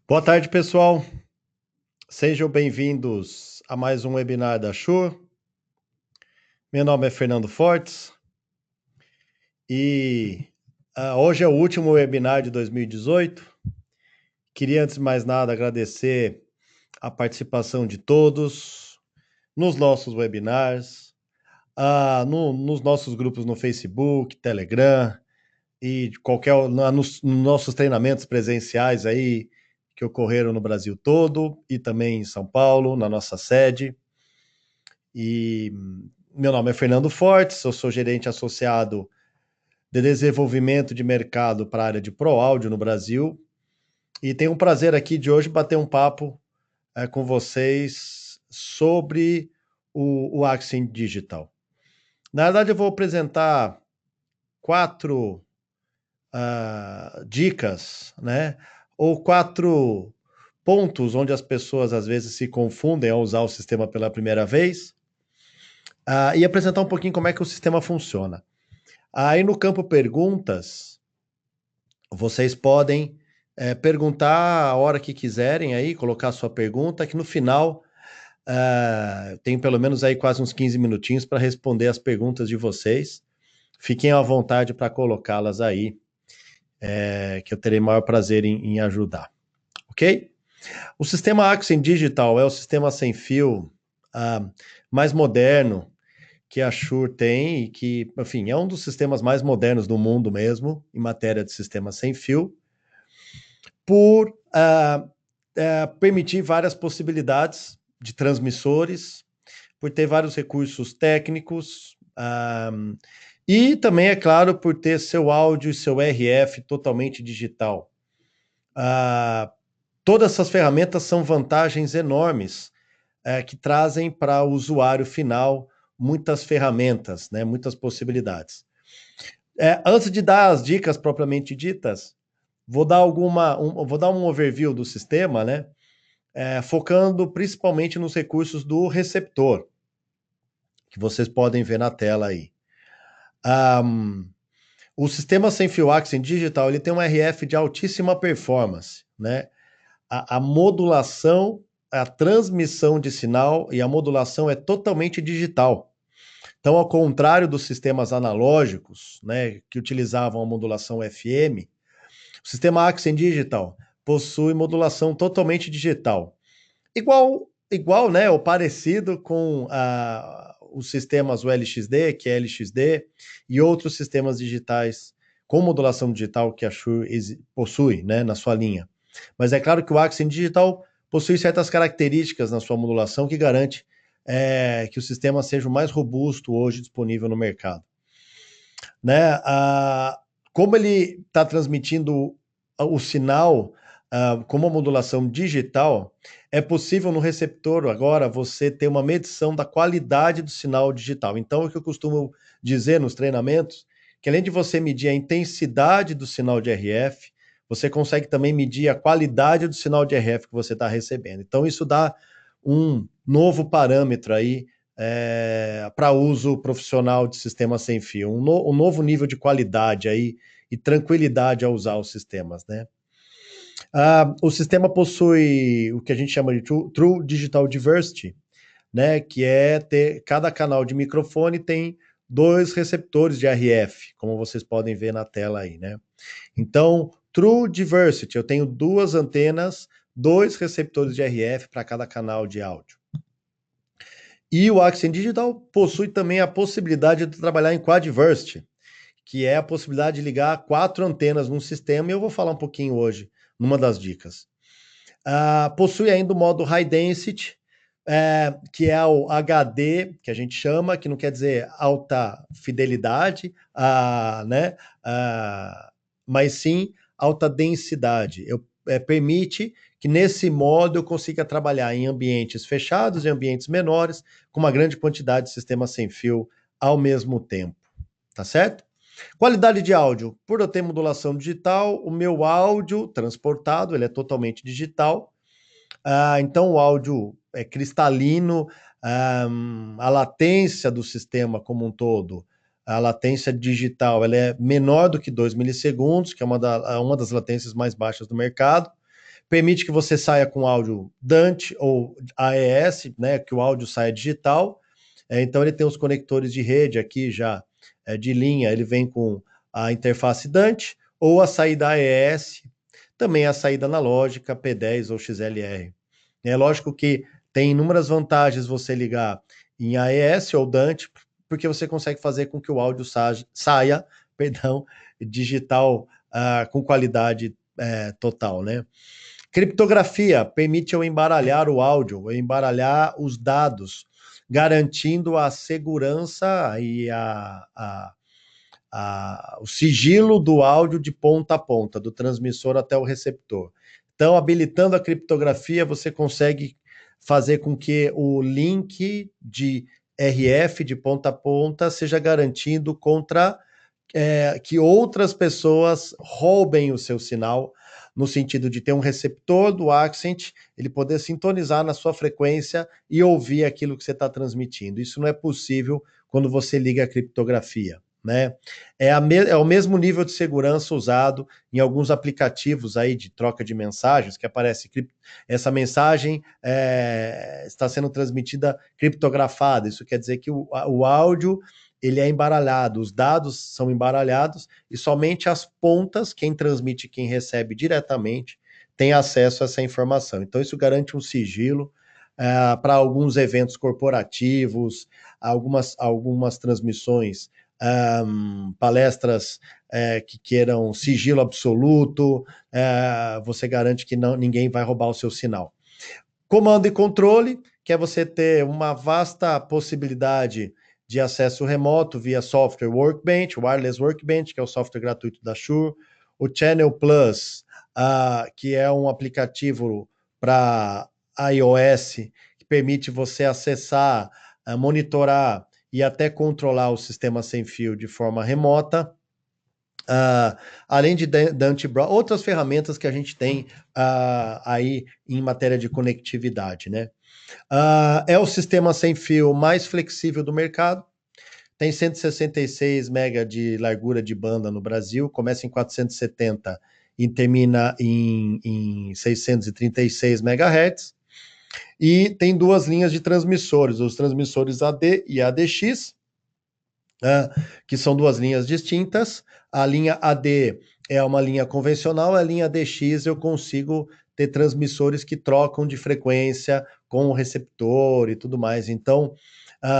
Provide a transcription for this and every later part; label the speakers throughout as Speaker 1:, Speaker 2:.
Speaker 1: Boa tarde, pessoal. Sejam bem-vindos a mais um webinar da Shure. Meu nome é Fernando Fortes e hoje é o último webinar de 2018. Queria, antes de mais nada, agradecer a participação de todos nos nossos webinars, nos nossos grupos no Facebook, Telegram e nos nossos treinamentos presenciais aí que ocorreram no Brasil todo e também em São Paulo, na nossa sede. E meu nome é Fernando Fortes, eu sou gerente associado de desenvolvimento de mercado para a área de Pro Áudio no Brasil e tenho o prazer aqui de hoje bater um papo com vocês sobre o Axin Digital. Na verdade, eu vou apresentar quatro dicas, né? Ou quatro pontos onde as pessoas às vezes se confundem ao usar o sistema pela primeira vez, e apresentar um pouquinho como é que o sistema funciona. Aí no campo perguntas, vocês podem perguntar a hora que quiserem aí, colocar a sua pergunta, que no final tem pelo menos aí quase uns 15 minutinhos para responder as perguntas de vocês. Fiquem à vontade para colocá-las aí, que eu terei maior prazer em ajudar. Ok? O sistema Axen Digital é o sistema sem fio mais moderno que a Shure tem e que, enfim, é um dos sistemas mais modernos do mundo mesmo, em matéria de sistema sem fio, por permitir várias possibilidades de transmissores, por ter vários recursos técnicos, e também, é claro, por ter seu áudio e seu RF totalmente digital. Todas essas ferramentas são vantagens enormes que trazem para o usuário final muitas ferramentas, né, muitas possibilidades. Antes de dar as dicas propriamente ditas, vou dar um overview do sistema, né, focando principalmente nos recursos do receptor, que vocês podem ver na tela aí. O sistema sem fio Axen Digital ele tem um RF de altíssima performance, né? A modulação, a transmissão de sinal e a modulação é totalmente digital. Então, ao contrário dos sistemas analógicos, né, que utilizavam a modulação FM, o sistema Axen Digital possui modulação totalmente digital. Igual, né, ou parecido com os sistemas ULXD, que é LXD, e outros sistemas digitais com modulação digital que a Shure possui, né, na sua linha. Mas é claro que o Axen Digital possui certas características na sua modulação que garante que o sistema seja o mais robusto hoje disponível no mercado. Né? Como ele está transmitindo o sinal com uma modulação digital, é possível no receptor agora você ter uma medição da qualidade do sinal digital. Então, o que eu costumo dizer nos treinamentos, que além de você medir a intensidade do sinal de RF, você consegue também medir a qualidade do sinal de RF que você está recebendo. Então, isso dá um novo parâmetro aí para uso profissional de sistema sem fio, um novo nível de qualidade aí e tranquilidade ao usar os sistemas, né? O sistema possui o que a gente chama de True Digital Diversity, né? Que é ter cada canal de microfone tem 2 receptores de RF, como vocês podem ver na tela aí, né? Então, True Diversity, eu tenho 2 antenas, 2 receptores de RF para cada canal de áudio. E o Axen Digital possui também a possibilidade de trabalhar em Quadversity, que é a possibilidade de ligar 4 antenas num sistema, e eu vou falar um pouquinho hoje numa das dicas. Possui ainda o modo High Density, que é o HD, que a gente chama, que não quer dizer alta fidelidade, né? Mas sim alta densidade. Permite que nesse modo eu consiga trabalhar em ambientes fechados e ambientes menores, com uma grande quantidade de sistemas sem fio ao mesmo tempo. Tá certo? Qualidade de áudio. Por eu ter modulação digital, o meu áudio transportado ele é totalmente digital. Então o áudio é cristalino, a latência do sistema como um todo, a latência digital, ela é menor do que 2 milissegundos, que é uma das latências mais baixas do mercado, permite que você saia com áudio DANT ou AES, né, que o áudio saia digital. Então ele tem os conectores de rede aqui já de linha, ele vem com a interface DANT ou a saída AES, também a saída analógica P10 ou XLR. É lógico que tem inúmeras vantagens você ligar em AES ou DANT, porque você consegue fazer com que o áudio saia perdão, digital com qualidade total, né? Criptografia permite eu embaralhar o áudio, eu embaralhar os dados, garantindo a segurança e o sigilo do áudio de ponta a ponta, do transmissor até o receptor. Então, habilitando a criptografia, você consegue fazer com que o link de RF de ponta a ponta seja garantido contra que outras pessoas roubem o seu sinal, no sentido de ter um receptor do Accent, ele poder sintonizar na sua frequência e ouvir aquilo que você está transmitindo. Isso não é possível quando você liga a criptografia. Né? É o mesmo nível de segurança usado em alguns aplicativos aí de troca de mensagens, que aparece essa mensagem está sendo transmitida criptografada. Isso quer dizer que o áudio ele é embaralhado, os dados são embaralhados e somente as pontas, quem transmite e quem recebe diretamente, tem acesso a essa informação. Então, isso garante um sigilo para alguns eventos corporativos, algumas transmissões, palestras que queiram sigilo absoluto, você garante que ninguém vai roubar o seu sinal. Comando e controle, que é você ter uma vasta possibilidade de acesso remoto via software Workbench, Wireless Workbench, que é o software gratuito da Shure, o Channel Plus, que é um aplicativo para iOS, que permite você acessar, monitorar e até controlar o sistema sem fio de forma remota. Além de Dante Brown, outras ferramentas que a gente tem aí em matéria de conectividade, né? É o sistema sem fio mais flexível do mercado, tem 166 MB de largura de banda no Brasil, começa em 470 e termina em 636 MHz, e tem duas linhas de transmissores, os transmissores AD e ADX, que são duas linhas distintas. A linha AD é uma linha convencional, a linha ADX eu consigo ter transmissores que trocam de frequência com o receptor e tudo mais. Então,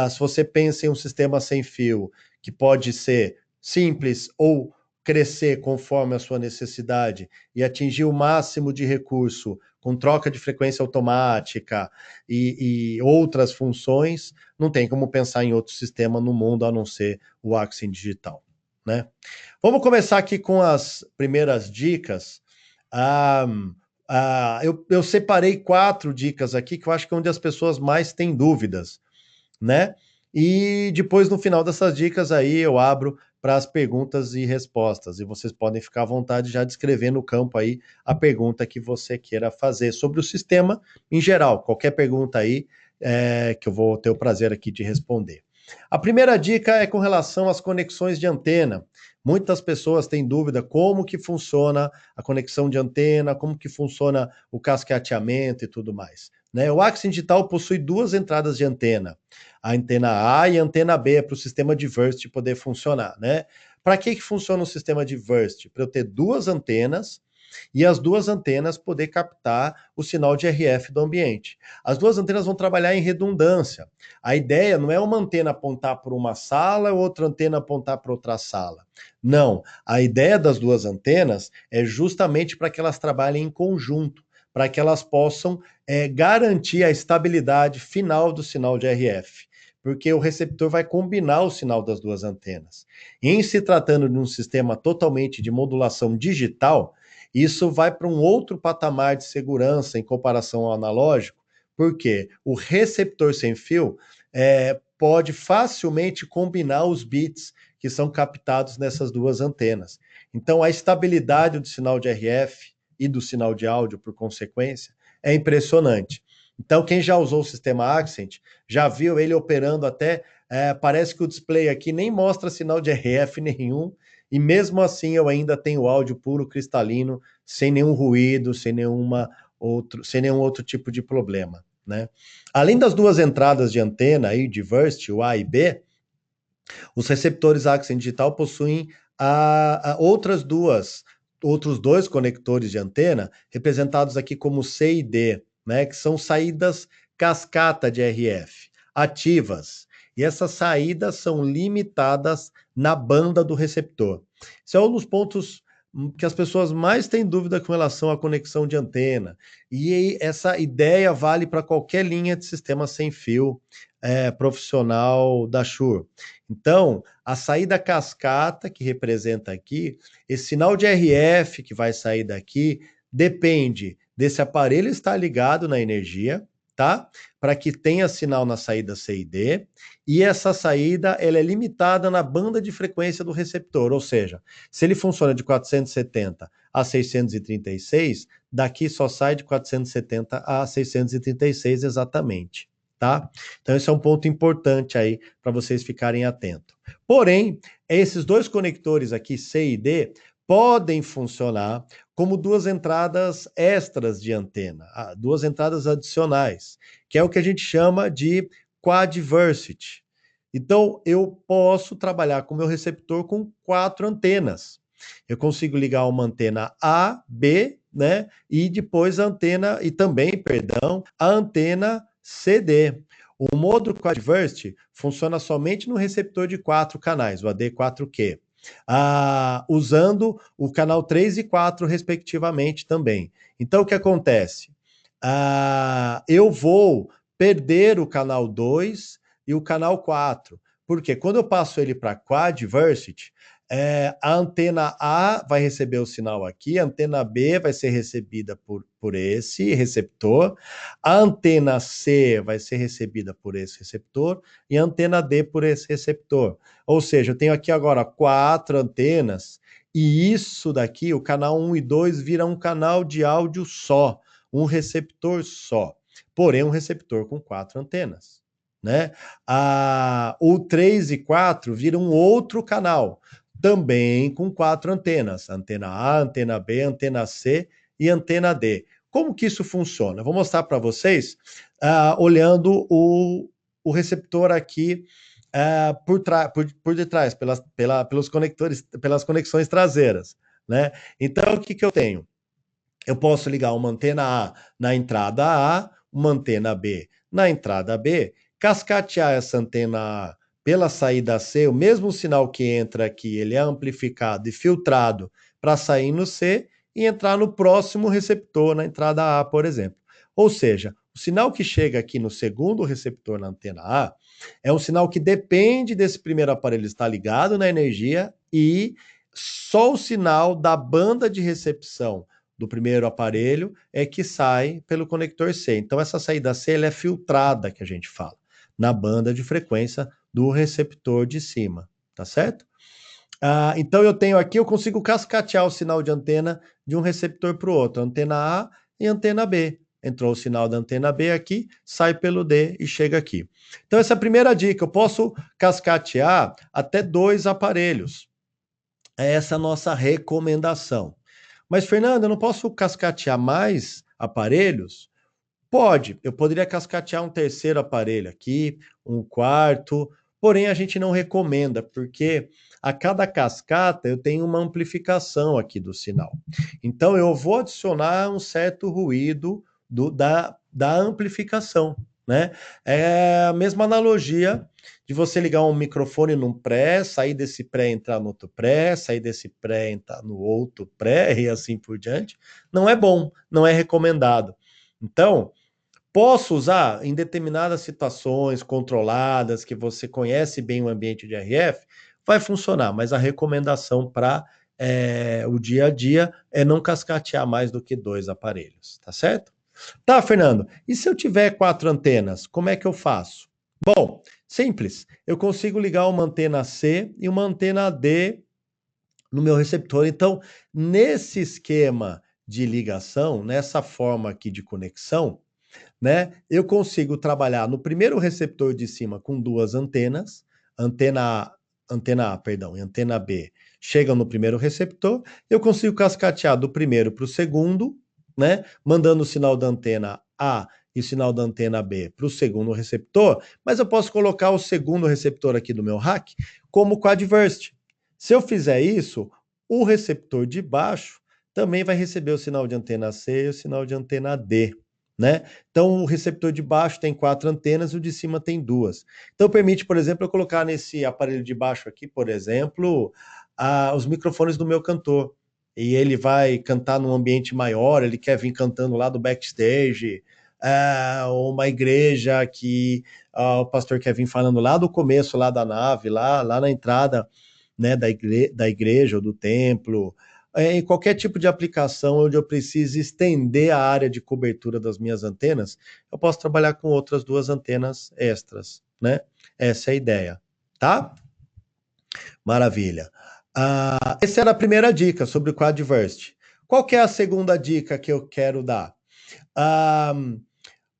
Speaker 1: se você pensa em um sistema sem fio que pode ser simples ou crescer conforme a sua necessidade e atingir o máximo de recurso com troca de frequência automática e outras funções, não tem como pensar em outro sistema no mundo a não ser o Accent Digital, né? Vamos começar aqui com as primeiras dicas. Eu separei 4 dicas aqui que eu acho que é onde as pessoas mais têm dúvidas, né? E depois, no final dessas dicas aí, eu abro para as perguntas e respostas. E vocês podem ficar à vontade já de escrever no campo aí a pergunta que você queira fazer sobre o sistema em geral. Qualquer pergunta aí que eu vou ter o prazer aqui de responder. A primeira dica é com relação às conexões de antena. Muitas pessoas têm dúvida como que funciona a conexão de antena, como que funciona o cascateamento e tudo mais. Né? O Accent Digital possui 2 entradas de antena, a antena A e a antena B, para o sistema Diversity poder funcionar. Né? Para que funciona o sistema Diversity? Para eu ter 2 antenas e as 2 antenas poder captar o sinal de RF do ambiente. As 2 antenas vão trabalhar em redundância. A ideia não é uma antena apontar para uma sala e outra antena apontar para outra sala. Não, a ideia das 2 antenas é justamente para que elas trabalhem em conjunto, para que elas possam garantir a estabilidade final do sinal de RF, porque o receptor vai combinar o sinal das 2 antenas. Em se tratando de um sistema totalmente de modulação digital, isso vai para um outro patamar de segurança em comparação ao analógico, porque o receptor sem fio pode facilmente combinar os bits que são captados nessas 2 antenas. Então, a estabilidade do sinal de RF e do sinal de áudio, por consequência, é impressionante. Então, quem já usou o sistema Accent, já viu ele operando até, parece que o display aqui nem mostra sinal de RF nenhum, e mesmo assim eu ainda tenho áudio puro cristalino, sem nenhum ruído, sem nenhuma sem nenhum outro tipo de problema, né? Além das duas entradas de antena aí, diversity, o A e B, os receptores Axon Digital possuem outros dois conectores de antena, representados aqui como C e D, né, que são saídas cascata de RF, ativas. E essas saídas são limitadas na banda do receptor. Esse é um dos pontos que as pessoas mais têm dúvida com relação à conexão de antena. E essa ideia vale para qualquer linha de sistema sem fio profissional da Shure. Então, a saída cascata, que representa aqui, esse sinal de RF que vai sair daqui, depende desse aparelho estar ligado na energia, tá? Para que tenha sinal na saída C e D, e essa saída ela é limitada na banda de frequência do receptor, ou seja, se ele funciona de 470 a 636, daqui só sai de 470 a 636 exatamente, tá? Então esse é um ponto importante aí para vocês ficarem atentos. Porém, esses dois conectores aqui, C e D, podem funcionar como duas entradas extras de antena, duas entradas adicionais, que é o que a gente chama de quadversity. Então, eu posso trabalhar com meu receptor com 4 antenas. Eu consigo ligar uma antena A, B, né? E depois a antena, e também, perdão, a antena CD. O módulo Quadversity funciona somente no receptor de 4 canais, o AD4Q, usando o canal 3 e 4, respectivamente, também. Então, o que acontece? Eu vou perder o canal 2 e o canal 4, porque quando eu passo ele para Quadversity, a antena A vai receber o sinal aqui, a antena B vai ser recebida por esse receptor, a antena C vai ser recebida por esse receptor e a antena D por esse receptor. Ou seja, eu tenho aqui agora 4 antenas e isso daqui, o canal 1 e 2, vira um canal de áudio só, um receptor só, porém um receptor com 4 antenas, né? O 3 e 4 viram um outro canal, também com 4 antenas, antena A, antena B, antena C e antena D. Como que isso funciona? Eu vou mostrar para vocês olhando o receptor aqui por detrás, pelos conectores, pelas conexões traseiras, né? Então, o que eu tenho? Eu posso ligar uma antena A na entrada A, uma antena B na entrada B, cascatear essa antena A pela saída C, o mesmo sinal que entra aqui, ele é amplificado e filtrado para sair no C e entrar no próximo receptor, na entrada A, por exemplo. Ou seja, o sinal que chega aqui no segundo receptor na antena A é um sinal que depende desse primeiro aparelho estar ligado na energia e só o sinal da banda de recepção do primeiro aparelho é que sai pelo conector C. Então, essa saída C ela é filtrada, que a gente fala, na banda de frequência do receptor de cima, tá certo? Então, eu tenho aqui, eu consigo cascatear o sinal de antena de um receptor para o outro, antena A e antena B. Entrou o sinal da antena B aqui, sai pelo D e chega aqui. Então, essa é a primeira dica, eu posso cascatear até 2 aparelhos. É essa a nossa recomendação. Mas, Fernando, eu não posso cascatear mais aparelhos? Pode, eu poderia cascatear um terceiro aparelho aqui, um quarto, porém a gente não recomenda, porque a cada cascata eu tenho uma amplificação aqui do sinal. Então eu vou adicionar um certo ruído da amplificação, né? É a mesma analogia de você ligar um microfone num pré, sair desse pré entrar no outro pré, sair desse pré entrar no outro pré e assim por diante. Não é bom, não é recomendado. Então, posso usar em determinadas situações controladas, que você conhece bem o ambiente de RF, vai funcionar, mas a recomendação para o dia a dia é não cascatear mais do que 2 aparelhos, tá certo? Tá, Fernando. E se eu tiver 4 antenas, como é que eu faço? Bom, simples. Eu consigo ligar uma antena C e uma antena D no meu receptor. Então, nesse esquema de ligação, nessa forma aqui de conexão, né, eu consigo trabalhar no primeiro receptor de cima com 2 antenas, antena A, perdão, e antena B chegam no primeiro receptor, eu consigo cascatear do primeiro para o segundo, né? Mandando o sinal da antena A e o sinal da antena B para o segundo receptor, mas eu posso colocar o segundo receptor aqui do meu rack como quadversity. Se eu fizer isso, o receptor de baixo também vai receber o sinal de antena C e o sinal de antena D, né? Então, o receptor de baixo tem 4 antenas e o de cima tem 2. Então, permite, por exemplo, eu colocar nesse aparelho de baixo aqui, por exemplo, os microfones do meu cantor. E ele vai cantar num ambiente maior, ele quer vir cantando lá do backstage, uma igreja que o pastor quer vir falando lá do começo, lá da nave, lá na entrada, né, da igreja ou do templo, em qualquer tipo de aplicação onde eu precise estender a área de cobertura das minhas antenas, eu posso trabalhar com outras 2 antenas extras, né? Essa é a ideia, tá? Maravilha. Essa era a primeira dica sobre o Quadversity. Qual que é a segunda dica que eu quero dar? Ah,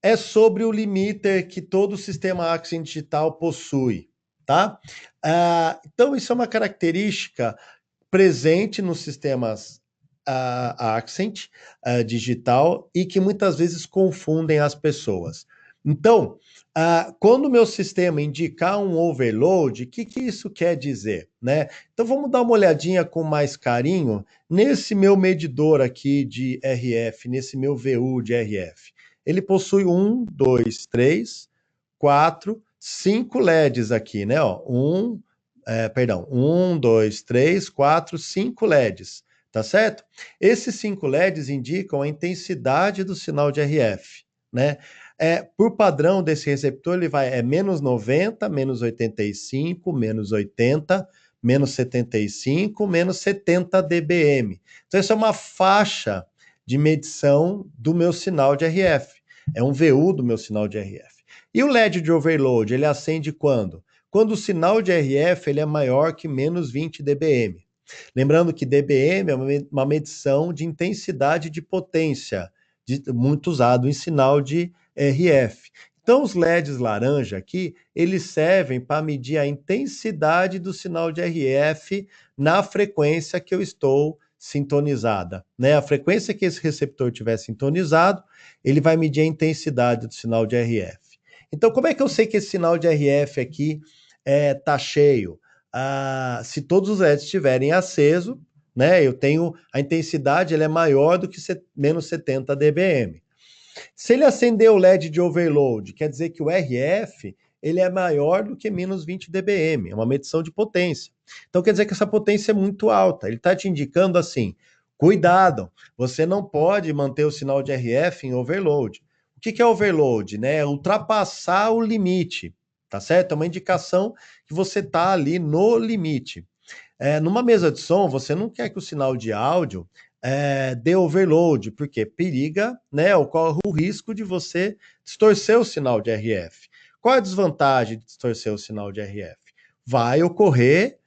Speaker 1: é sobre o limiter que todo sistema Axient digital possui, tá? Então, isso é uma característica presente nos sistemas Accent digital e que muitas vezes confundem as pessoas. Então, quando o meu sistema indicar um overload, o que isso quer dizer, né? Então vamos dar uma olhadinha com mais carinho nesse meu medidor aqui de RF, nesse meu VU de RF. Ele possui 5 LEDs aqui, né? Ó, 2, 3, 4, 5 LEDs, tá certo? Esses 5 LEDs indicam a intensidade do sinal de RF, né? Por padrão desse receptor, ele vai menos 90, menos 85, menos 80, menos 75, menos 70 dBm. Então, essa é uma faixa de medição do meu sinal de RF. É um VU do meu sinal de RF. E o LED de overload, ele acende quando? Quando o sinal de RF ele é maior que menos 20 dBm. Lembrando que dBm é uma medição de intensidade de potência, muito usado em sinal de RF. Então, os LEDs laranja aqui, eles servem para medir a intensidade do sinal de RF na frequência que eu estou sintonizada, né? A frequência que esse receptor tiver sintonizado, ele vai medir a intensidade do sinal de RF. Então, como é que eu sei que esse sinal de RF aqui tá cheio? Se todos os LEDs estiverem acesos, né? Eu tenho a intensidade, ela é maior do que menos 70 dBm. Se ele acender o LED de overload, quer dizer que o RF ele é maior do que menos 20 dBm, é uma medição de potência. Então quer dizer que essa potência é muito alta. Ele está te indicando assim: cuidado, você não pode manter o sinal de RF em overload. O que é overload? Né? É ultrapassar o limite, tá certo? É uma indicação que você está ali no limite. Numa mesa de som, você não quer que o sinal de áudio dê overload, porque periga, né? Ocorre o risco de você distorcer o sinal de RF. Qual é a desvantagem de distorcer o sinal de RF? Vai ocorrer,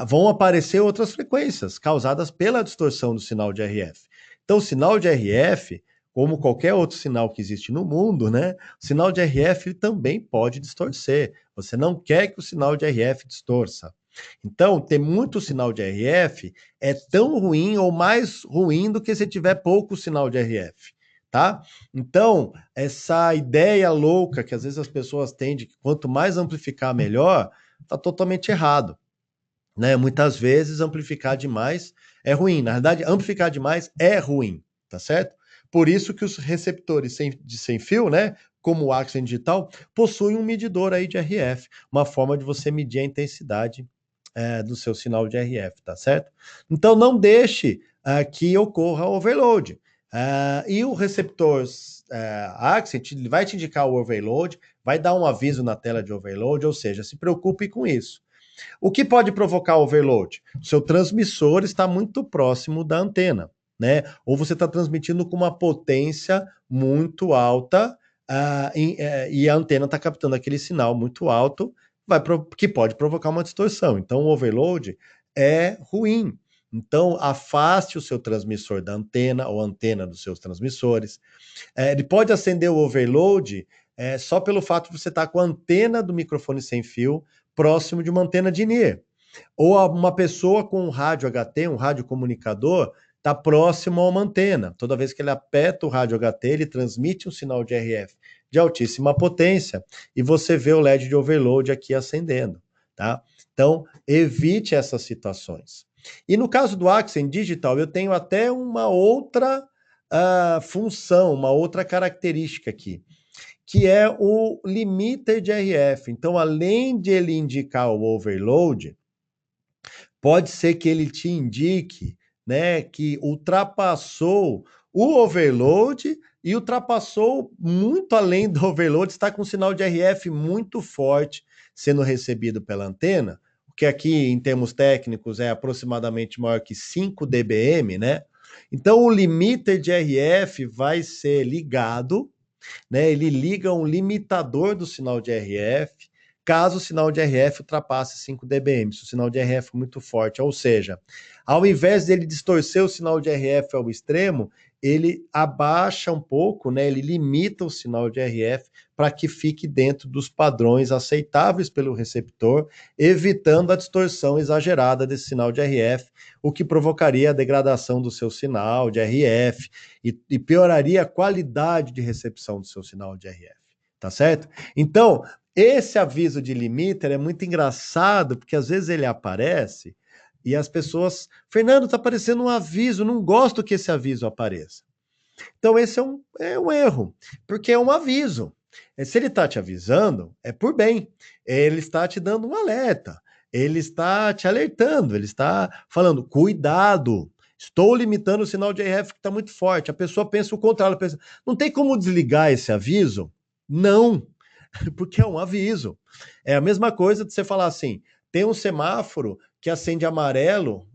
Speaker 1: vão aparecer outras frequências causadas pela distorção do sinal de RF. Então, o sinal de RF, como qualquer outro sinal que existe no mundo, né? O sinal de RF ele também pode distorcer. Você não quer que o sinal de RF distorça. Então, ter muito sinal de RF é tão ruim ou mais ruim do que se tiver pouco sinal de RF, tá? Então, essa ideia louca que às vezes as pessoas têm de que quanto mais amplificar, melhor, tá totalmente errado, né? Muitas vezes amplificar demais é ruim. Na verdade, amplificar demais é ruim, tá certo? Por isso que os receptores de sem fio, né, como o Accent Digital, possuem um medidor aí de RF, uma forma de você medir a intensidade do seu sinal de RF, tá certo? Então não deixe que ocorra overload. E o receptor Accent ele vai te indicar o overload, vai dar um aviso na tela de overload, ou seja, se preocupe com isso. O que pode provocar overload? O seu transmissor está muito próximo da antena, né? Ou você está transmitindo com uma potência muito alta e a antena está captando aquele sinal muito alto que pode provocar uma distorção. Então, o overload é ruim. Então, afaste o seu transmissor da antena ou antena dos seus transmissores. Ele pode acender o overload só pelo fato de você estar com a antena do microfone sem fio próximo de uma antena de in-ear. Ou uma pessoa com um rádio HT, um rádio comunicador, está próximo a uma antena. Toda vez que ele aperta o rádio HT, ele transmite um sinal de RF de altíssima potência e você vê o LED de overload aqui acendendo, tá? Então, evite essas situações. E no caso do Axen Digital, eu tenho até uma outra função, uma outra característica aqui, que é o limiter de RF. Então, além de ele indicar o overload, pode ser que ele te indique, né, que ultrapassou o overload e ultrapassou muito além do overload, está com um sinal de RF muito forte sendo recebido pela antena, o que aqui em termos técnicos é aproximadamente maior que 5 dBm, né? Então o limiter de RF vai ser ligado, né? Ele liga um limitador do sinal de RF, caso o sinal de RF ultrapasse 5 dBm, se o sinal de RF for muito forte. Ou seja, ao invés dele distorcer o sinal de RF ao extremo, ele abaixa um pouco, né? Ele limita o sinal de RF para que fique dentro dos padrões aceitáveis pelo receptor, evitando a distorção exagerada desse sinal de RF, o que provocaria a degradação do seu sinal de RF e pioraria a qualidade de recepção do seu sinal de RF, tá certo? Então, esse aviso de limiter é muito engraçado, porque às vezes ele aparece e as pessoas, Fernando, tá aparecendo um aviso, não gosto que esse aviso apareça. Então, esse é um erro, porque é um aviso. Se ele está te avisando, é por bem. Ele está te dando um alerta. Ele está te alertando. Ele está falando, cuidado. Estou limitando o sinal de RF que está muito forte. A pessoa pensa o contrário. Pensa, não tem como desligar esse aviso? Não, porque é um aviso. É a mesma coisa de você falar assim, tem um semáforo que acende amarelo,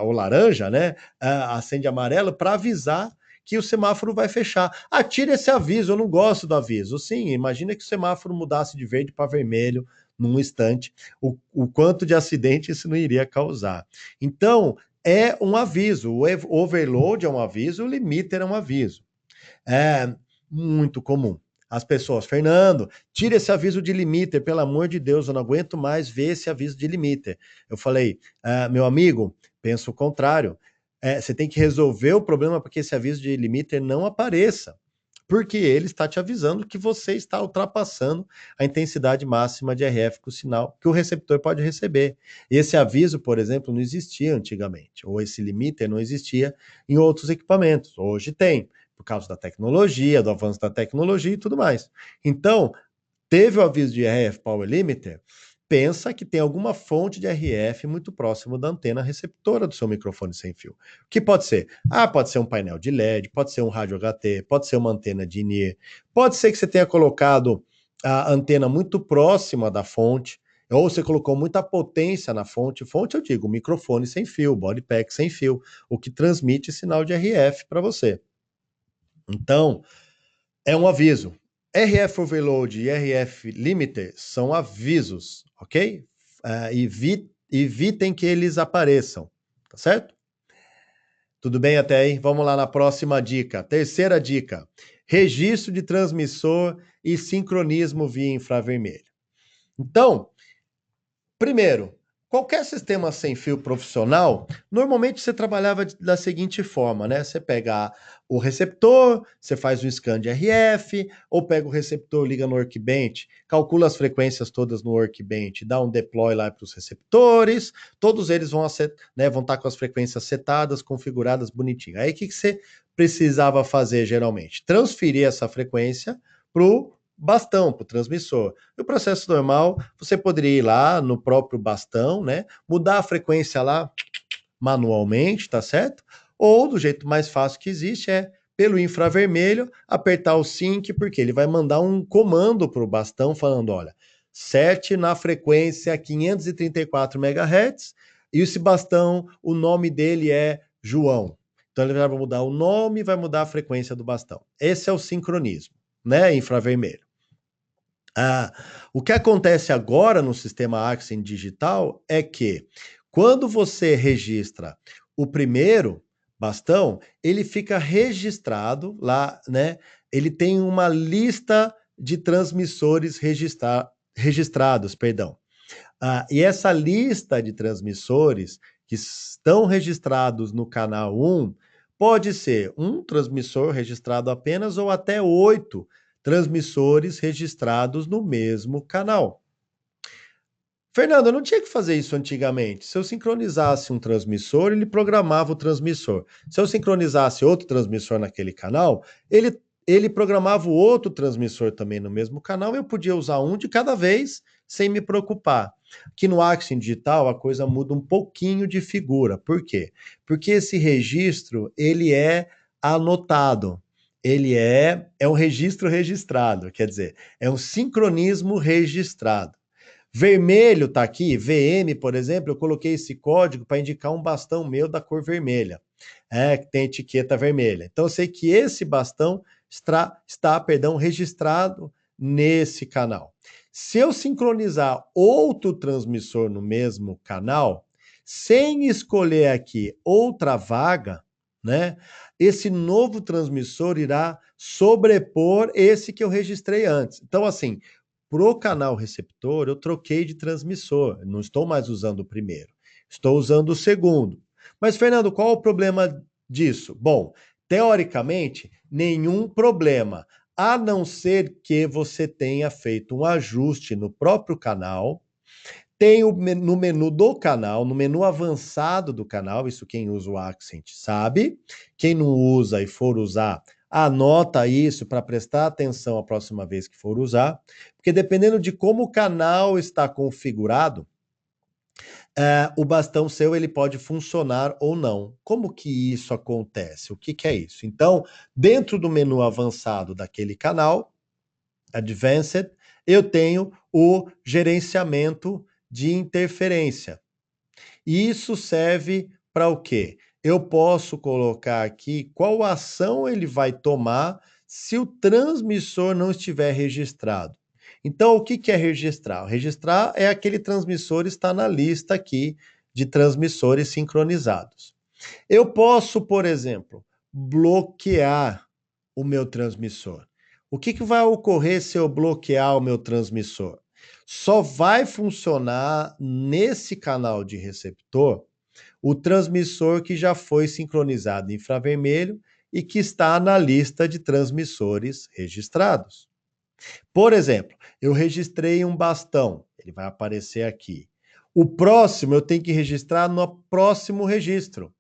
Speaker 1: ou laranja, né? Acende amarelo para avisar que o semáforo vai fechar. Tira esse aviso, eu não gosto do aviso. Sim, imagina que o semáforo mudasse de verde para vermelho num instante, o quanto de acidente isso não iria causar. Então, é um aviso, o overload é um aviso, o limiter é um aviso. É muito comum. As pessoas, Fernando, tira esse aviso de limiter, pelo amor de Deus, eu não aguento mais ver esse aviso de limiter. Eu falei, meu amigo, penso o contrário. Você tem que resolver o problema para que esse aviso de limiter não apareça. Porque ele está te avisando que você está ultrapassando a intensidade máxima de RF com o sinal que o receptor pode receber. Esse aviso, por exemplo, não existia antigamente, ou esse limiter não existia em outros equipamentos. Hoje tem por causa da tecnologia, do avanço da tecnologia e tudo mais. Então, teve o aviso de RF Power Limiter, pensa que tem alguma fonte de RF muito próximo da antena receptora do seu microfone sem fio. O que pode ser? Pode ser um painel de LED, pode ser um rádio HT, pode ser uma antena de in-ear, pode ser que você tenha colocado a antena muito próxima da fonte, ou você colocou muita potência na fonte. Fonte, eu digo, microfone sem fio, body pack sem fio, o que transmite sinal de RF para você. Então, é um aviso. RF Overload e RF Limiter são avisos, ok? Evitem que eles apareçam, tá certo? Tudo bem até aí? Vamos lá na próxima dica. Terceira dica: registro de transmissor e sincronismo via infravermelho. Então, primeiro, qualquer sistema sem fio profissional, normalmente você trabalhava da seguinte forma, né? Você pega o receptor, você faz um scan de RF, ou pega o receptor, liga no workbench, calcula as frequências todas no workbench, dá um deploy lá para os receptores, todos eles vão estar com as frequências setadas, configuradas bonitinho. Aí o que você precisava fazer geralmente? Transferir essa frequência para o bastão, para o transmissor. No processo normal, você poderia ir lá no próprio bastão, né? Mudar a frequência lá manualmente, tá certo? Ou do jeito mais fácil que existe é pelo infravermelho, apertar o sync, porque ele vai mandar um comando para o bastão falando, olha, sete na frequência 534 MHz, e esse bastão, o nome dele é João. Então ele vai mudar o nome, vai mudar a frequência do bastão. Esse é o sincronismo, né? Infravermelho. O que acontece agora no sistema Axen digital é que quando você registra o primeiro bastão, ele fica registrado lá, né? Ele tem uma lista de transmissores registrados, perdão. E essa lista de transmissores que estão registrados no canal 1 Pode ser um transmissor registrado apenas ou até 8 transmissores registrados no mesmo canal. Fernando, eu não tinha que fazer isso antigamente. Se eu sincronizasse um transmissor, ele programava o transmissor. Se eu sincronizasse outro transmissor naquele canal, ele programava o outro transmissor também no mesmo canal e eu podia usar um de cada vez sem me preocupar. Aqui no Axie Digital a coisa muda um pouquinho de figura. Por quê? Porque esse registro, ele é anotado. Ele é um registro registrado, quer dizer, é um sincronismo registrado. Vermelho tá aqui, VM, por exemplo, eu coloquei esse código para indicar um bastão meu da cor vermelha, que tem etiqueta vermelha. Então eu sei que esse bastão está registrado nesse canal. Se eu sincronizar outro transmissor no mesmo canal, sem escolher aqui outra vaga, né? Esse novo transmissor irá sobrepor esse que eu registrei antes. Então, assim, pro canal receptor, eu troquei de transmissor, não estou mais usando o primeiro, estou usando o segundo. Mas, Fernando, qual o problema disso? Bom, teoricamente, nenhum problema, a não ser que você tenha feito um ajuste no próprio canal. Tem no menu do canal, no menu avançado do canal, isso quem usa o Accent sabe. Quem não usa e for usar, anota isso para prestar atenção a próxima vez que for usar, porque dependendo de como o canal está configurado, o bastão seu ele pode funcionar ou não. Como que isso acontece? O que que é isso? Então, dentro do menu avançado daquele canal, Advanced, eu tenho o gerenciamento de interferência. E isso serve para o quê? Eu posso colocar aqui qual ação ele vai tomar se o transmissor não estiver registrado. Então, o que é registrar? Registrar é aquele transmissor está na lista aqui de transmissores sincronizados. Eu posso, por exemplo, bloquear o meu transmissor. O que vai ocorrer se eu bloquear o meu transmissor? Só vai funcionar nesse canal de receptor o transmissor que já foi sincronizado em infravermelho e que está na lista de transmissores registrados. Por exemplo, eu registrei um bastão, ele vai aparecer aqui. O próximo eu tenho que registrar no próximo registro.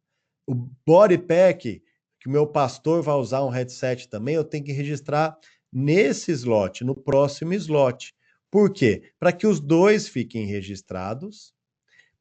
Speaker 1: O body pack, que o meu pastor vai usar um headset também, eu tenho que registrar nesse slot, no próximo slot. Por quê? Para que os dois fiquem registrados,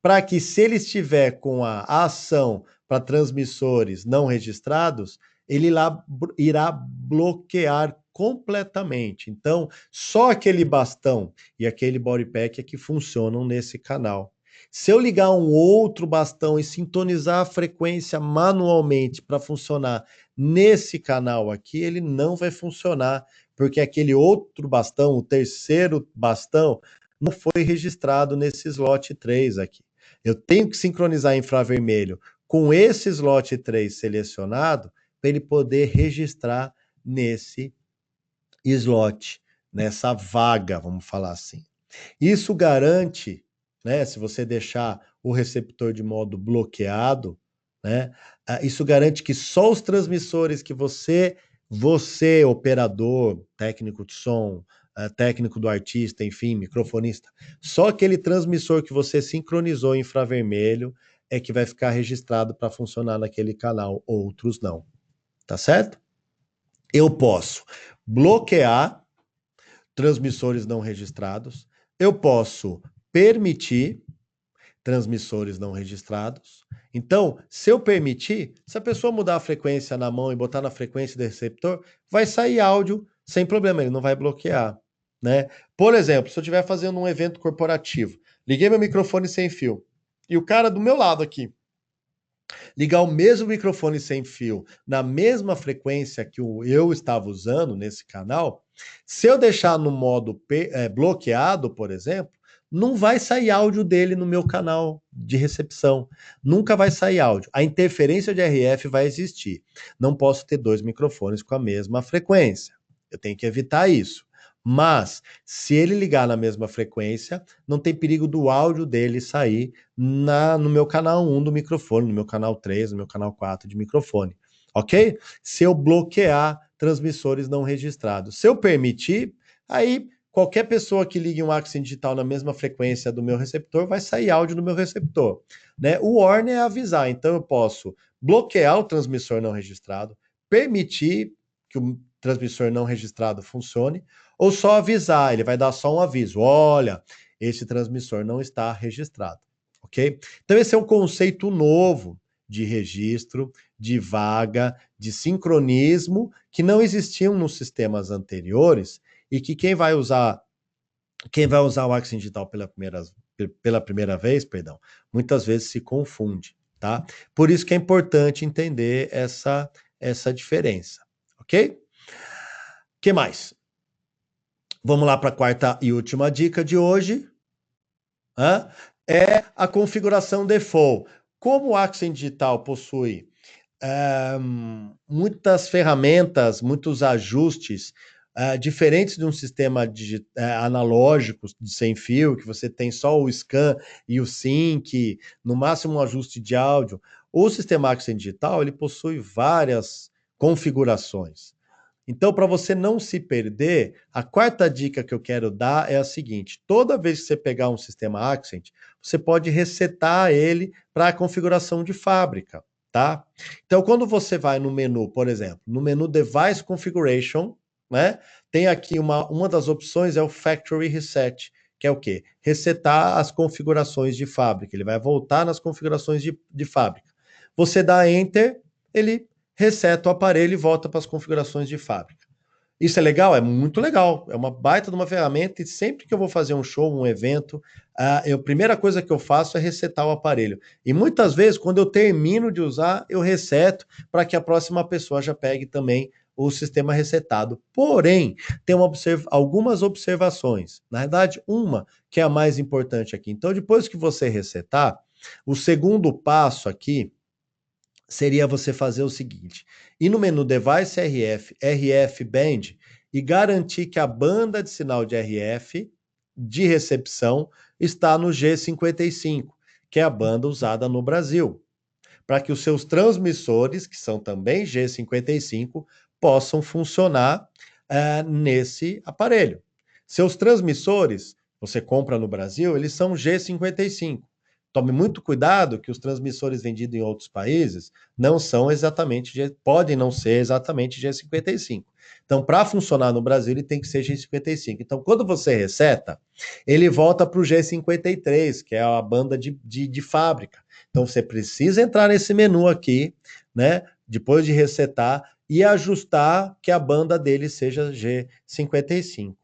Speaker 1: para que se ele estiver com a ação para transmissores não registrados, ele lá irá bloquear completamente. Então, só aquele bastão e aquele body pack é que funcionam nesse canal. Se eu ligar um outro bastão e sintonizar a frequência manualmente para funcionar nesse canal aqui, ele não vai funcionar, porque aquele outro bastão, o terceiro bastão, não foi registrado nesse slot 3 aqui. Eu tenho que sincronizar infravermelho com esse slot 3 selecionado para ele poder registrar nesse slot, nessa vaga, vamos falar assim. Isso garante, né, se você deixar o receptor de modo bloqueado, né, isso garante que só os transmissores que você, operador, técnico de som, técnico do artista, enfim, microfonista, só aquele transmissor que você sincronizou em infravermelho é que vai ficar registrado para funcionar naquele canal, outros não. Tá certo? Eu posso bloquear transmissores não registrados, eu posso permitir transmissores não registrados. Então, se eu permitir, se a pessoa mudar a frequência na mão e botar na frequência do receptor, vai sair áudio sem problema, ele não vai bloquear, né? Por exemplo, se eu estiver fazendo um evento corporativo, liguei meu microfone sem fio e o cara do meu lado aqui ligar o mesmo microfone sem fio na mesma frequência que eu estava usando nesse canal, se eu deixar no modo bloqueado, por exemplo, não vai sair áudio dele no meu canal de recepção. Nunca vai sair áudio. A interferência de RF vai existir. Não posso ter dois microfones com a mesma frequência. Eu tenho que evitar isso. Mas, se ele ligar na mesma frequência, não tem perigo do áudio dele sair no meu canal 1 do microfone, no meu canal 3, no meu canal 4 de microfone. ok? Se eu bloquear transmissores não registrados. Se eu permitir, aí qualquer pessoa que ligue um Axon digital na mesma frequência do meu receptor vai sair áudio do meu receptor, né? O ORN é avisar, então eu posso bloquear o transmissor não registrado, permitir que o transmissor não registrado funcione, ou só avisar, ele vai dar só um aviso, olha, esse transmissor não está registrado, ok? Então esse é um conceito novo de registro, de vaga, de sincronismo, que não existiam nos sistemas anteriores e que quem vai usar o Axon Digital pela primeira vez, perdão, muitas vezes se confunde, tá? Por isso que é importante entender essa diferença, ok? Que mais? Vamos lá para a quarta e última dica de hoje. É a configuração default. Como o Axon Digital possui muitas ferramentas, muitos ajustes diferentes de um sistema analógico de sem fio, que você tem só o scan e o sync, no máximo um ajuste de áudio. O sistema Axon Digital ele possui várias configurações. Então, para você não se perder, a quarta dica que eu quero dar é a seguinte: toda vez que você pegar um sistema Accent, você pode resetar ele para a configuração de fábrica, tá? Então, quando você vai no menu, por exemplo, no menu Device Configuration, né? Tem aqui uma das opções é o Factory Reset, que é o quê? Resetar as configurações de fábrica. Ele vai voltar nas configurações de fábrica. Você dá Enter, ele reseta o aparelho e volta para as configurações de fábrica. Isso é legal? É muito legal. É uma baita de uma ferramenta e sempre que eu vou fazer um show, um evento, a primeira coisa que eu faço é resetar o aparelho. E muitas vezes, quando eu termino de usar, eu reseto para que a próxima pessoa já pegue também o sistema resetado. Porém, tem algumas observações. Na verdade, uma que é a mais importante aqui. Então, depois que você resetar, o segundo passo aqui seria você fazer o seguinte: ir no menu Device RF Band e garantir que a banda de sinal de RF de recepção está no G55, que é a banda usada no Brasil, para que os seus transmissores, que são também G55, possam funcionar nesse aparelho. Seus transmissores, você compra no Brasil, eles são G55. Tome muito cuidado que os transmissores vendidos em outros países não são exatamente, podem não ser exatamente G55. Então, para funcionar no Brasil, ele tem que ser G55. Então, quando você reseta, ele volta para o G53, que é a banda de fábrica. Então, você precisa entrar nesse menu aqui, né? Depois de resetar e ajustar que a banda dele seja G55.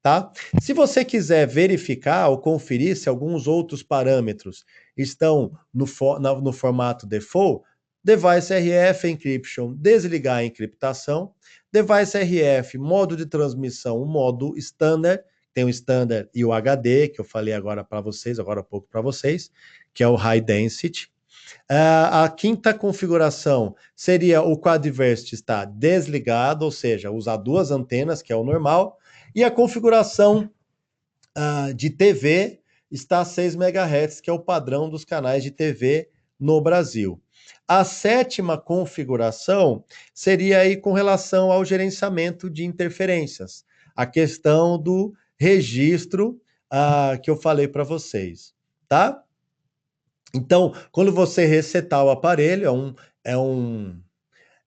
Speaker 1: Tá? Se você quiser verificar ou conferir se alguns outros parâmetros estão no formato default, Device RF Encryption, desligar a encriptação, Device RF, modo de transmissão, o modo standard, tem o standard e o HD, que eu falei agora para vocês, agora há pouco para vocês, que é o High Density. A quinta configuração seria o Quadverse estar desligado, ou seja, usar duas antenas, que é o normal, e a configuração de TV está a 6 MHz, que é o padrão dos canais de TV no Brasil. A sétima configuração seria aí com relação ao gerenciamento de interferências, a questão do registro que eu falei para vocês, tá? Então, quando você resetar o aparelho, é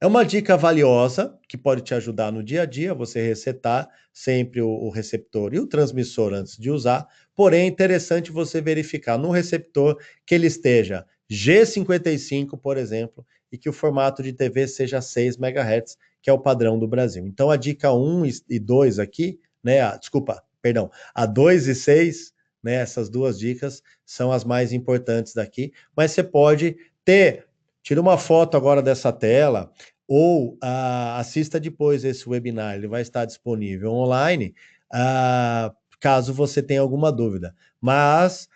Speaker 1: uma dica valiosa que pode te ajudar no dia a dia, você resetar sempre o receptor e o transmissor antes de usar. Porém, é interessante você verificar no receptor que ele esteja G55, por exemplo, e que o formato de TV seja 6 MHz, que é o padrão do Brasil. Então, a dica 1 e 2 aqui, né? A 2 e 6, né? Essas duas dicas são as mais importantes daqui, mas você pode tira uma foto agora dessa tela, ou assista depois esse webinar, ele vai estar disponível online, caso você tenha alguma dúvida. Mas,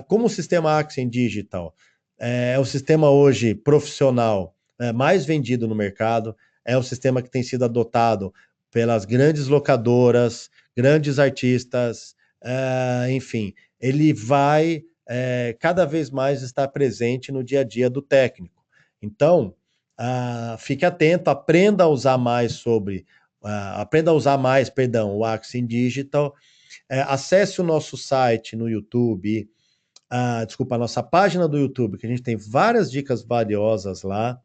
Speaker 1: como o sistema Axon Digital é o sistema hoje profissional mais vendido no mercado, é um sistema que tem sido adotado pelas grandes locadoras, grandes artistas, enfim, ele vai cada vez mais estar presente no dia a dia do técnico. Então, Fique atento, aprenda a usar mais, perdão, o Axie Digital. Acesse o nosso site no YouTube, desculpa, a nossa página do YouTube, que a gente tem várias dicas valiosas lá,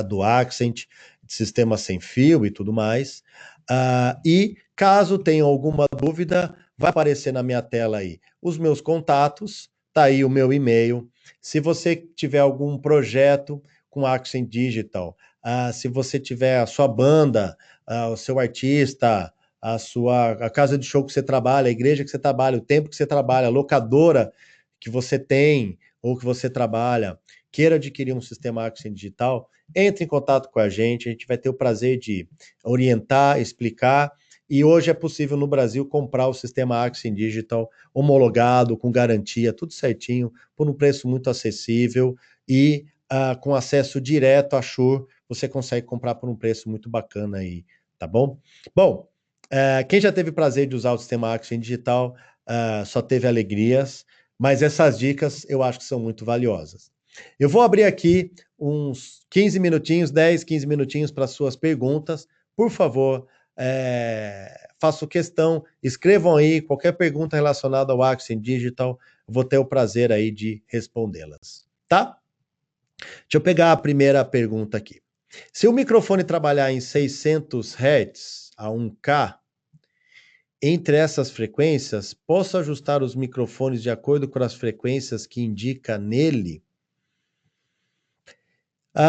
Speaker 1: do Accent, de sistema sem fio e tudo mais. E caso tenha alguma dúvida, vai aparecer na minha tela aí os meus contatos, tá aí o meu e-mail. Se você tiver algum projeto com Accent Digital, se você tiver a sua banda, o seu artista, a casa de show que você trabalha, a igreja que você trabalha, o tempo que você trabalha, a locadora que você tem ou que você trabalha, queira adquirir um sistema Accent Digital, entre em contato com a gente vai ter o prazer de orientar, explicar, e hoje é possível no Brasil comprar o sistema Accent Digital homologado, com garantia, tudo certinho, por um preço muito acessível e com acesso direto à Shure, você consegue comprar por um preço muito bacana aí, tá bom? Bom, quem já teve prazer de usar o sistema Accent Digital só teve alegrias, mas essas dicas eu acho que são muito valiosas. Eu vou abrir aqui uns 15 minutinhos, 10, 15 minutinhos para suas perguntas. Por favor, faço questão, escrevam aí qualquer pergunta relacionada ao Accent Digital, vou ter o prazer aí de respondê-las, tá? Deixa eu pegar a primeira pergunta aqui. Se o microfone trabalhar em 600 Hz a 1K, entre essas frequências, posso ajustar os microfones de acordo com as frequências que indica nele?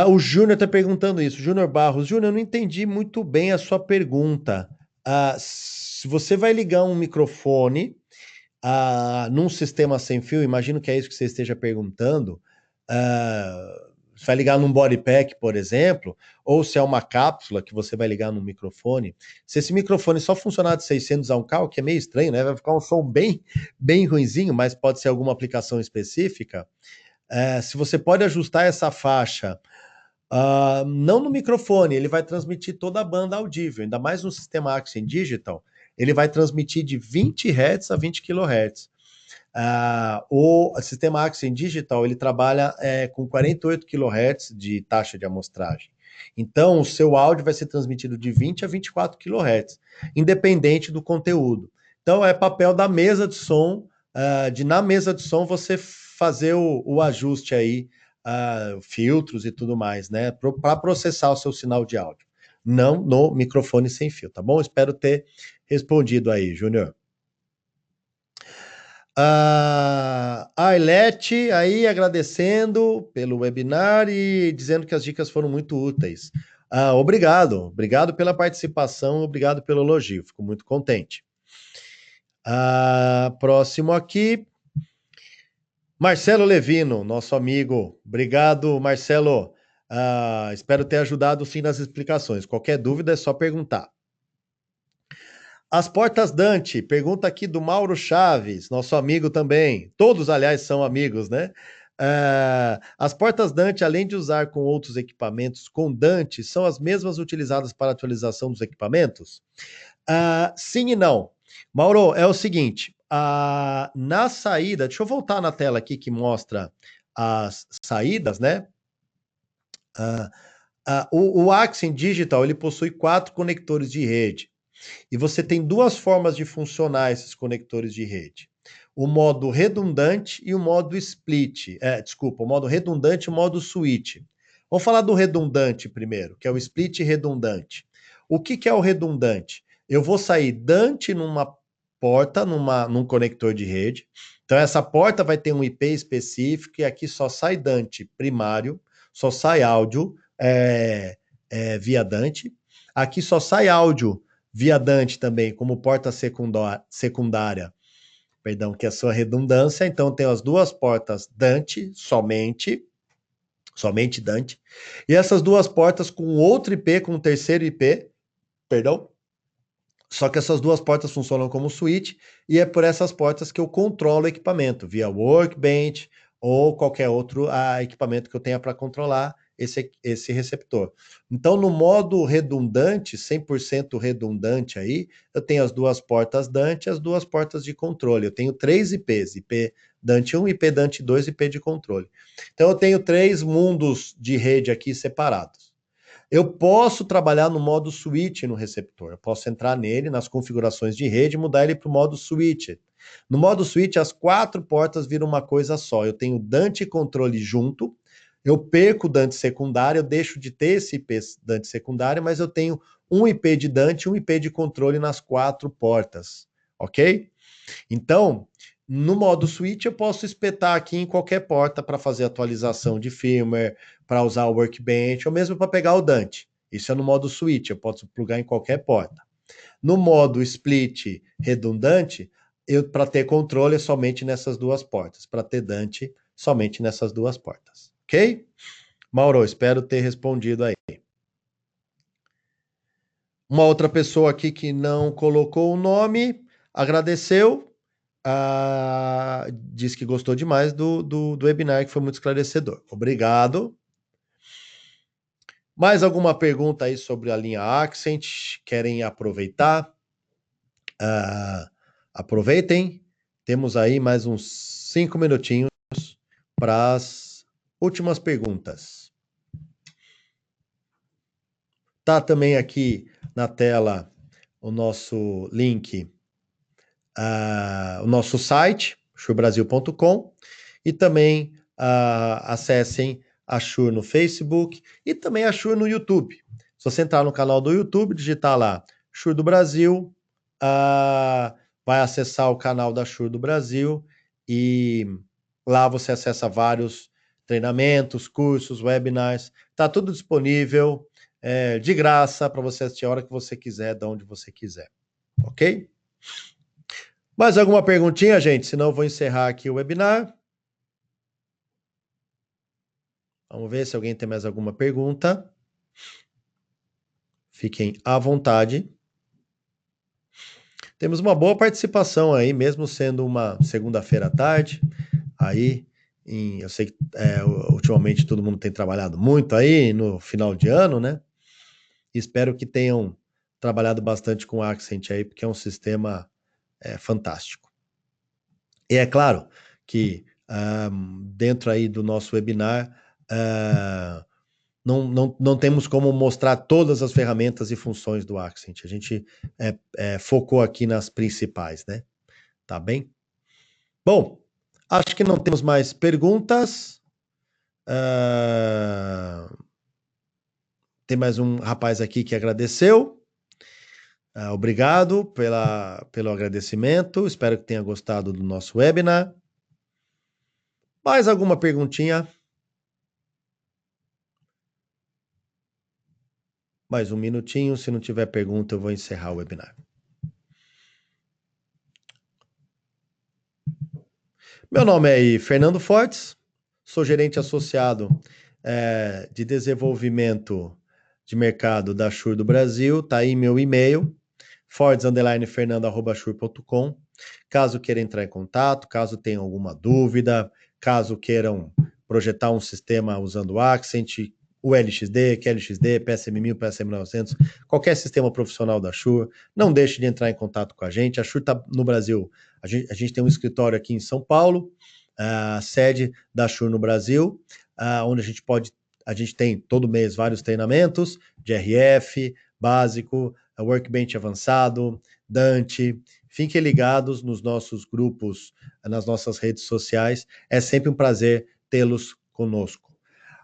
Speaker 1: O Júnior está perguntando isso. Júnior Barros. Júnior, eu não entendi muito bem a sua pergunta. Se você vai ligar um microfone num sistema sem fio, imagino que é isso que você esteja perguntando, você vai ligar num body pack, por exemplo, ou se é uma cápsula que você vai ligar num microfone. Se esse microfone só funcionar de 600 a 1K, o que é meio estranho, né? Vai ficar um som bem, bem ruinzinho, mas pode ser alguma aplicação específica. Se você pode ajustar essa faixa, não no microfone, ele vai transmitir toda a banda audível, ainda mais no sistema Accent Digital, ele vai transmitir de 20 Hz a 20 kHz. O sistema Accent Digital, ele trabalha com 48 kHz de taxa de amostragem. Então, o seu áudio vai ser transmitido de 20 a 24 kHz, independente do conteúdo. Então, é papel da mesa de som, na mesa de som você fazer o ajuste aí, filtros e tudo mais, né, para processar o seu sinal de áudio. Não no microfone sem fio, tá bom? Espero ter respondido aí, Júnior. A Ailete aí agradecendo pelo webinar e dizendo que as dicas foram muito úteis. Obrigado pela participação, obrigado pelo elogio, fico muito contente. Próximo aqui, Marcelo Levino, nosso amigo. Obrigado, Marcelo. Espero ter ajudado sim nas explicações. Qualquer dúvida é só perguntar. As portas Dante, pergunta aqui do Mauro Chaves, nosso amigo também. Todos, aliás, são amigos, né? As portas Dante, além de usar com outros equipamentos com Dante, são as mesmas utilizadas para atualização dos equipamentos? Sim e não. Mauro, é o seguinte, na saída, deixa eu voltar na tela aqui que mostra as saídas, né? O Accent Digital, ele possui 4 conectores de rede. E você tem duas formas de funcionar esses conectores de rede. O modo redundante e o modo split. O modo redundante e o modo switch. Vamos falar do redundante primeiro, que é o split redundante. O que é o redundante? Eu vou sair Dante numa porta, num conector de rede. Então, essa porta vai ter um IP específico e aqui só sai Dante primário, só sai áudio via Dante. Aqui só sai áudio via Dante também, como porta secundária, que é a sua redundância. Então, tem as duas portas Dante, somente Dante, e essas duas portas com outro IP, com um terceiro IP, só que essas duas portas funcionam como switch, e é por essas portas que eu controlo o equipamento, via Workbench ou qualquer outro equipamento que eu tenha para controlar esse receptor. Então, no modo redundante, 100% redundante aí, eu tenho as duas portas Dante e as duas portas de controle. Eu tenho 3 IPs, IP Dante 1, IP Dante 2, IP de controle. Então eu tenho 3 mundos de rede aqui separados. Eu posso trabalhar no modo switch no receptor. Eu posso entrar nele, nas configurações de rede, e mudar ele para o modo switch. No modo switch, as 4 portas viram uma coisa só. Eu tenho Dante controle junto, eu perco o Dante secundário, eu deixo de ter esse IP Dante secundário, mas eu tenho um IP de Dante e um IP de controle nas 4 portas, ok? Então, no modo switch, eu posso espetar aqui em qualquer porta para fazer atualização de firmware, para usar o Workbench, ou mesmo para pegar o Dante. Isso é no modo switch, eu posso plugar em qualquer porta. No modo split redundante, para ter controle é somente nessas 2 portas. Para ter Dante, somente nessas 2 portas. Ok? Mauro, espero ter respondido aí. Uma outra pessoa aqui que não colocou o nome, agradeceu. Diz que gostou demais do webinar, que foi muito esclarecedor. Obrigado. Mais alguma pergunta aí sobre a linha Accent? Querem aproveitar? Aproveitem. Temos aí mais uns 5 minutinhos para as últimas perguntas. Tá também aqui na tela o nosso link, o nosso site, shurebrasil.com, e também acessem a Shure no Facebook e também a Shure no YouTube. Se você entrar no canal do YouTube, digitar lá Shure do Brasil, vai acessar o canal da Shure do Brasil e lá você acessa vários treinamentos, cursos, webinars, tá tudo disponível de graça para você assistir a hora que você quiser, de onde você quiser, ok? Mais alguma perguntinha, gente? Senão eu vou encerrar aqui o webinar. Vamos ver se alguém tem mais alguma pergunta. Fiquem à vontade. Temos uma boa participação aí, mesmo sendo uma segunda-feira à tarde. Aí, eu sei que ultimamente todo mundo tem trabalhado muito aí no final de ano, né? Espero que tenham trabalhado bastante com o Accent aí, porque é um sistema fantástico. E é claro que dentro aí do nosso webinar, não temos como mostrar todas as ferramentas e funções do Accent. A gente focou aqui nas principais, né? Tá bem? Bom, acho que não temos mais perguntas. Tem mais um rapaz aqui que agradeceu. Obrigado pelo agradecimento. Espero que tenha gostado do nosso webinar. Mais alguma perguntinha? Mais um minutinho. Se não tiver pergunta, eu vou encerrar o webinar. Meu nome é Fernando Fortes, sou gerente associado de desenvolvimento de mercado da Shure do Brasil. Tá aí meu e-mail, fortes_fernando@shure.com. Caso queira entrar em contato, caso tenha alguma dúvida, caso queiram projetar um sistema usando o Accent, o LXD, QLXD, PSM1000, PSM900, qualquer sistema profissional da Shure, não deixe de entrar em contato com a gente. A Shure está no Brasil. A gente tem um escritório aqui em São Paulo, a sede da Shure no Brasil, onde a gente tem todo mês vários treinamentos de RF, básico, Workbench avançado, Dante. Fiquem ligados nos nossos grupos, nas nossas redes sociais. É sempre um prazer tê-los conosco.